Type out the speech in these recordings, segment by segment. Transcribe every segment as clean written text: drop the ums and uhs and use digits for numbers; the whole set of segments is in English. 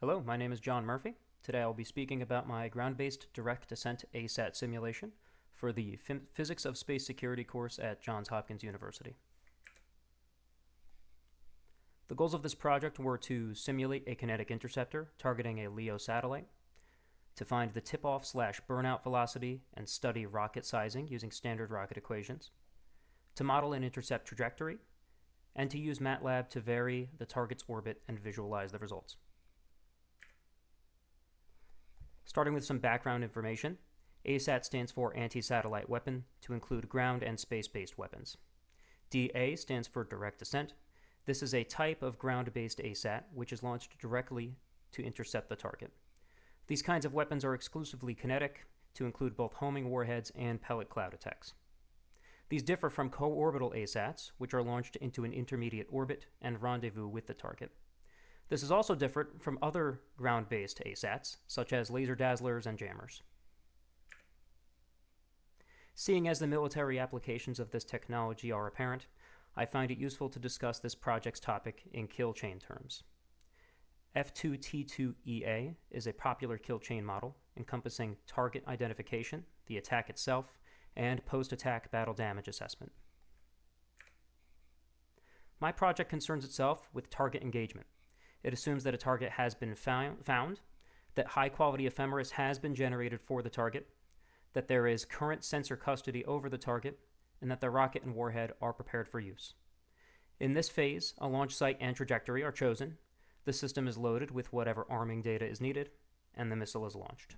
Hello, my name is John Murphy. Today I'll be speaking about my ground-based direct descent ASAT simulation for the Physics of Space Security course at Johns Hopkins University. The goals of this project were to simulate a kinetic interceptor targeting a LEO satellite, to find the tip-off/burnout velocity and study rocket sizing using standard rocket equations, to model an intercept trajectory, and to use MATLAB to vary the target's orbit and visualize the results. Starting with some background information, ASAT stands for Anti-Satellite Weapon, to include ground and space-based weapons. DA stands for Direct Descent. This is a type of ground-based ASAT which is launched directly to intercept the target. These kinds of weapons are exclusively kinetic, to include both homing warheads and pellet cloud attacks. These differ from co-orbital ASATs, which are launched into an intermediate orbit and rendezvous with the target. This is also different from other ground-based ASATs, such as laser dazzlers and jammers. Seeing as the military applications of this technology are apparent, I find it useful to discuss this project's topic in kill chain terms. F2T2EA is a popular kill chain model encompassing target identification, the attack itself, and post-attack battle damage assessment. My project concerns itself with target engagement. It assumes that a target has been found, that high-quality ephemeris has been generated for the target, that there is current sensor custody over the target, and that the rocket and warhead are prepared for use. In this phase, a launch site and trajectory are chosen, the system is loaded with whatever arming data is needed, and the missile is launched.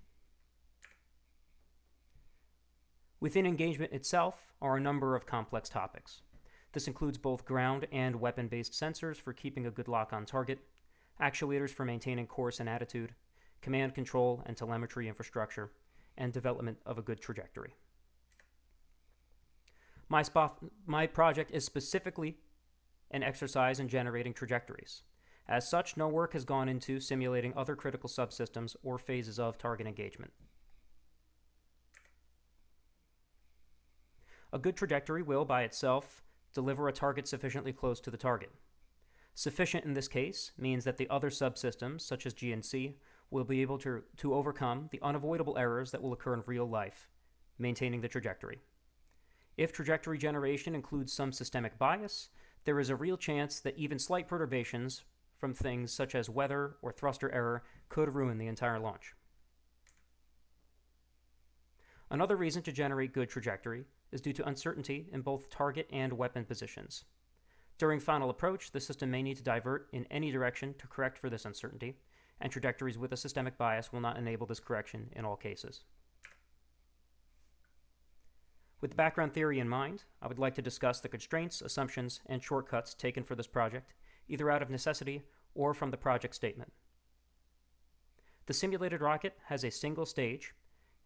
Within engagement itself are a number of complex topics. This includes both ground and weapon-based sensors for keeping a good lock on target, actuators for maintaining course and attitude, command control and telemetry infrastructure, and development of a good trajectory. My project is specifically an exercise in generating trajectories. As such, no work has gone into simulating other critical subsystems or phases of target engagement. A good trajectory will, by itself, deliver a target sufficiently close to the target. Sufficient in this case means that the other subsystems, such as G and C, will be able to overcome the unavoidable errors that will occur in real life, maintaining the trajectory. If trajectory generation includes some systemic bias, there is a real chance that even slight perturbations from things such as weather or thruster error could ruin the entire launch. Another reason to generate good trajectory is due to uncertainty in both target and weapon positions. During final approach, the system may need to divert in any direction to correct for this uncertainty, and trajectories with a systemic bias will not enable this correction in all cases. With the background theory in mind, I would like to discuss the constraints, assumptions, and shortcuts taken for this project, either out of necessity or from the project statement. The simulated rocket has a single stage,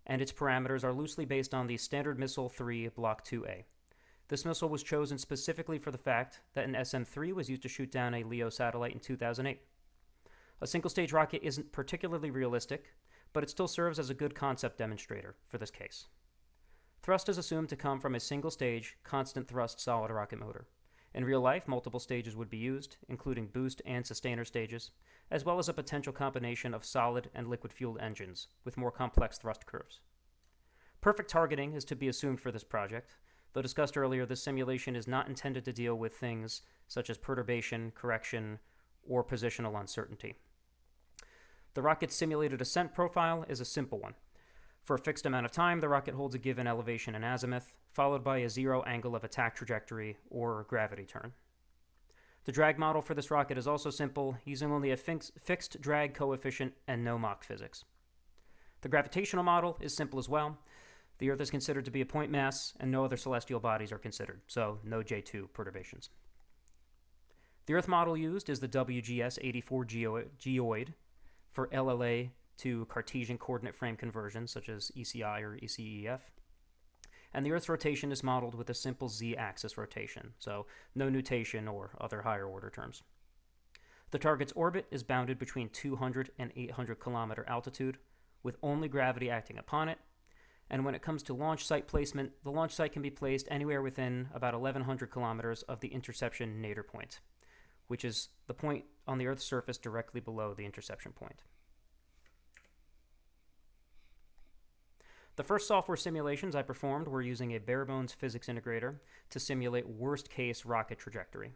and its parameters are loosely based on the Standard Missile 3 Block 2A. This missile was chosen specifically for the fact that an SM-3 was used to shoot down a LEO satellite in 2008. A single-stage rocket isn't particularly realistic, but it still serves as a good concept demonstrator for this case. Thrust is assumed to come from a single-stage, constant thrust solid rocket motor. In real life, multiple stages would be used, including boost and sustainer stages, as well as a potential combination of solid and liquid-fueled engines with more complex thrust curves. Perfect targeting is to be assumed for this project. Though discussed earlier, this simulation is not intended to deal with things such as perturbation, correction, or positional uncertainty. The rocket's simulated ascent profile is a simple one. For a fixed amount of time, the rocket holds a given elevation and azimuth, followed by a zero angle of attack trajectory or gravity turn. The drag model for this rocket is also simple, using only a fixed drag coefficient and no Mach physics. The gravitational model is simple as well. The Earth is considered to be a point mass, and no other celestial bodies are considered, so no J2 perturbations. The Earth model used is the WGS-84 geoid for LLA to Cartesian coordinate frame conversion, such as ECI or ECEF. And the Earth's rotation is modeled with a simple z-axis rotation, so no nutation or other higher order terms. The target's orbit is bounded between 200 and 800 kilometer altitude, with only gravity acting upon it. And when it comes to launch site placement, the launch site can be placed anywhere within about 1,100 kilometers of the interception nadir point, which is the point on the Earth's surface directly below the interception point. The first software simulations I performed were using a bare-bones physics integrator to simulate worst-case rocket trajectory.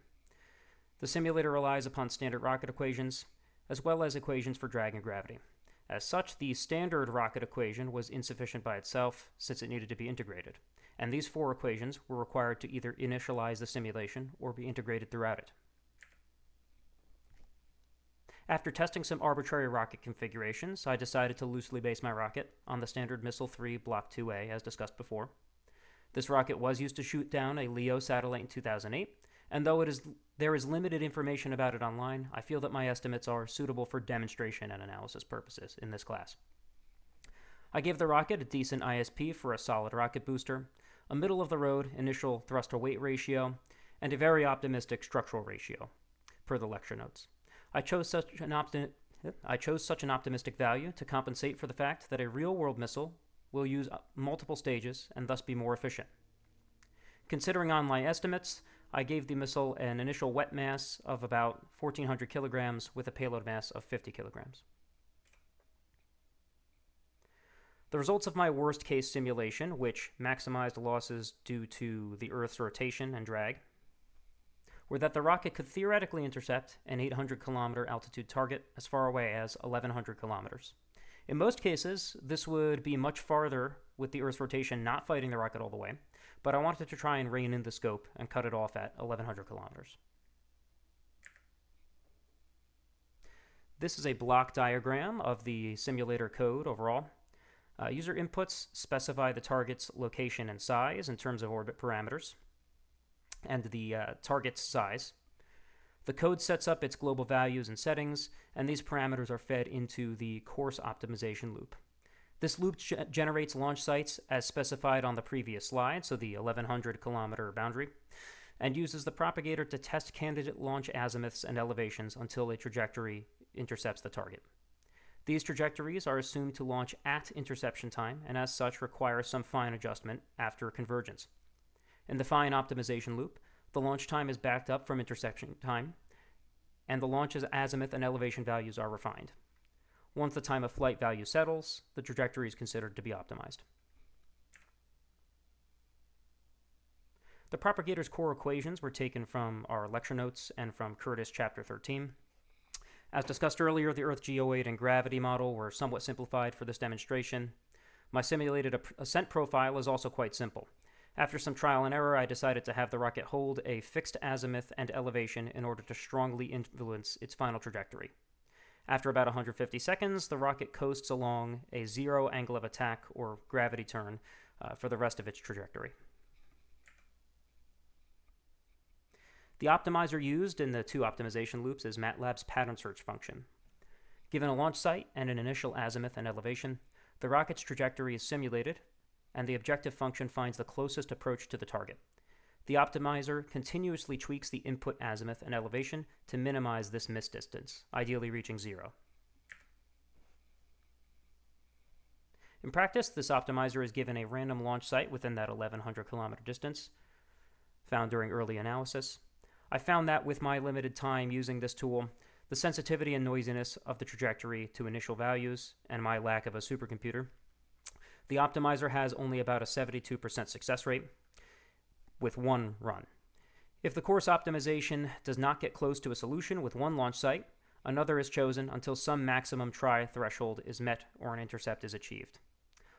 The simulator relies upon standard rocket equations, as well as equations for drag and gravity. As such, the standard rocket equation was insufficient by itself, since it needed to be integrated, and these 4 equations were required to either initialize the simulation or be integrated throughout it. After testing some arbitrary rocket configurations, I decided to loosely base my rocket on the standard Missile 3 Block 2A, as discussed before. This rocket was used to shoot down a LEO satellite in 2008, and though there is limited information about it online, I feel that my estimates are suitable for demonstration and analysis purposes in this class. I gave the rocket a decent ISP for a solid rocket booster, a middle-of-the-road initial thrust-to-weight ratio, and a very optimistic structural ratio, per the lecture notes. I chose such an optimistic value to compensate for the fact that a real-world missile will use multiple stages and thus be more efficient. Considering online estimates, I gave the missile an initial wet mass of about 1,400 kilograms with a payload mass of 50 kilograms. The results of my worst-case simulation, which maximized losses due to the Earth's rotation and drag, were that the rocket could theoretically intercept an 800-kilometer altitude target as far away as 1,100 kilometers. In most cases, this would be much farther with the Earth's rotation not fighting the rocket all the way, but I wanted to try and rein in the scope and cut it off at 1,100 kilometers. This is a block diagram of the simulator code overall. User inputs specify the target's location and size in terms of orbit parameters, and the target's size. The code sets up its global values and settings, and these parameters are fed into the course optimization loop. This loop generates launch sites as specified on the previous slide, so the 1,100 kilometer boundary, and uses the propagator to test candidate launch azimuths and elevations until a trajectory intercepts the target. These trajectories are assumed to launch at interception time, and as such require some fine adjustment after convergence. In the fine optimization loop, the launch time is backed up from interception time, and the launch's azimuth and elevation values are refined. Once the time of flight value settles, the trajectory is considered to be optimized. The propagator's core equations were taken from our lecture notes and from Curtis Chapter 13. As discussed earlier, the Earth geoweight and gravity model were somewhat simplified for this demonstration. My simulated ascent profile is also quite simple. After some trial and error, I decided to have the rocket hold a fixed azimuth and elevation in order to strongly influence its final trajectory. After about 150 seconds, the rocket coasts along a 0 angle of attack or gravity turn for the rest of its trajectory. The optimizer used in the 2 optimization loops is MATLAB's pattern search function. Given a launch site and an initial azimuth and elevation, the rocket's trajectory is simulated, and the objective function finds the closest approach to the target. The optimizer continuously tweaks the input azimuth and elevation to minimize this missed distance, ideally reaching 0. In practice, this optimizer is given a random launch site within that 1,100 kilometer distance, found during early analysis. I found that with my limited time using this tool, the sensitivity and noisiness of the trajectory to initial values, and my lack of a supercomputer, the optimizer has only about a 72% success rate with one run. If the course optimization does not get close to a solution with one launch site, another is chosen until some maximum try threshold is met or an intercept is achieved.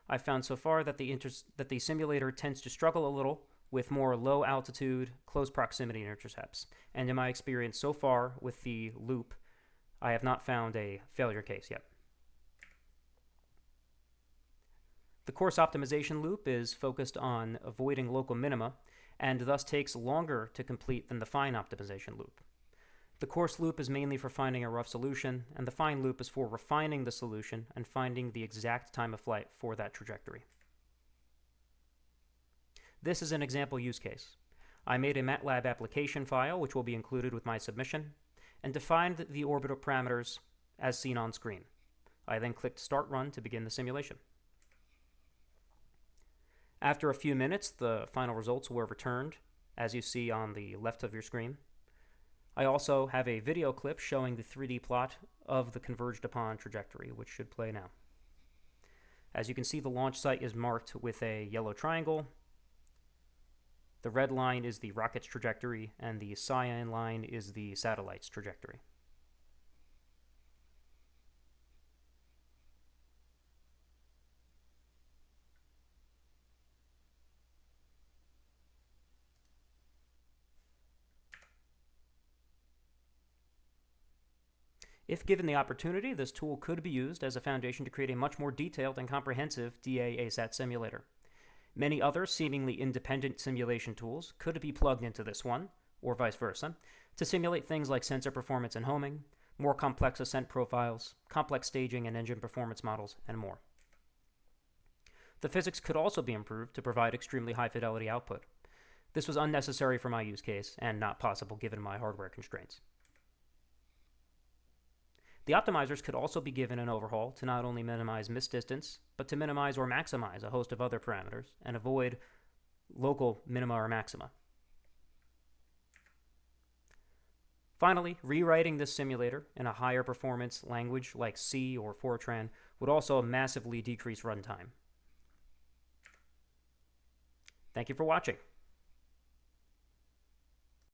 I've found so far that the simulator tends to struggle a little with more low altitude, close proximity intercepts, and in my experience so far with the loop, I have not found a failure case yet. The course optimization loop is focused on avoiding local minima and thus takes longer to complete than the fine optimization loop. The coarse loop is mainly for finding a rough solution, and the fine loop is for refining the solution and finding the exact time of flight for that trajectory. This is an example use case. I made a MATLAB application file, which will be included with my submission, and defined the orbital parameters as seen on screen. I then clicked Start Run to begin the simulation. After a few minutes, the final results were returned, as you see on the left of your screen. I also have a video clip showing the 3D plot of the converged upon trajectory, which should play now. As you can see, the launch site is marked with a yellow triangle. The red line is the rocket's trajectory, and the cyan line is the satellite's trajectory. If given the opportunity, this tool could be used as a foundation to create a much more detailed and comprehensive DA-ASAT simulator. Many other seemingly independent simulation tools could be plugged into this one, or vice versa, to simulate things like sensor performance and homing, more complex ascent profiles, complex staging and engine performance models, and more. The physics could also be improved to provide extremely high fidelity output. This was unnecessary for my use case and not possible given my hardware constraints. The optimizers could also be given an overhaul to not only minimize missed distance, but to minimize or maximize a host of other parameters and avoid local minima or maxima. Finally, rewriting this simulator in a higher performance language like C or Fortran would also massively decrease runtime. Thank you for watching.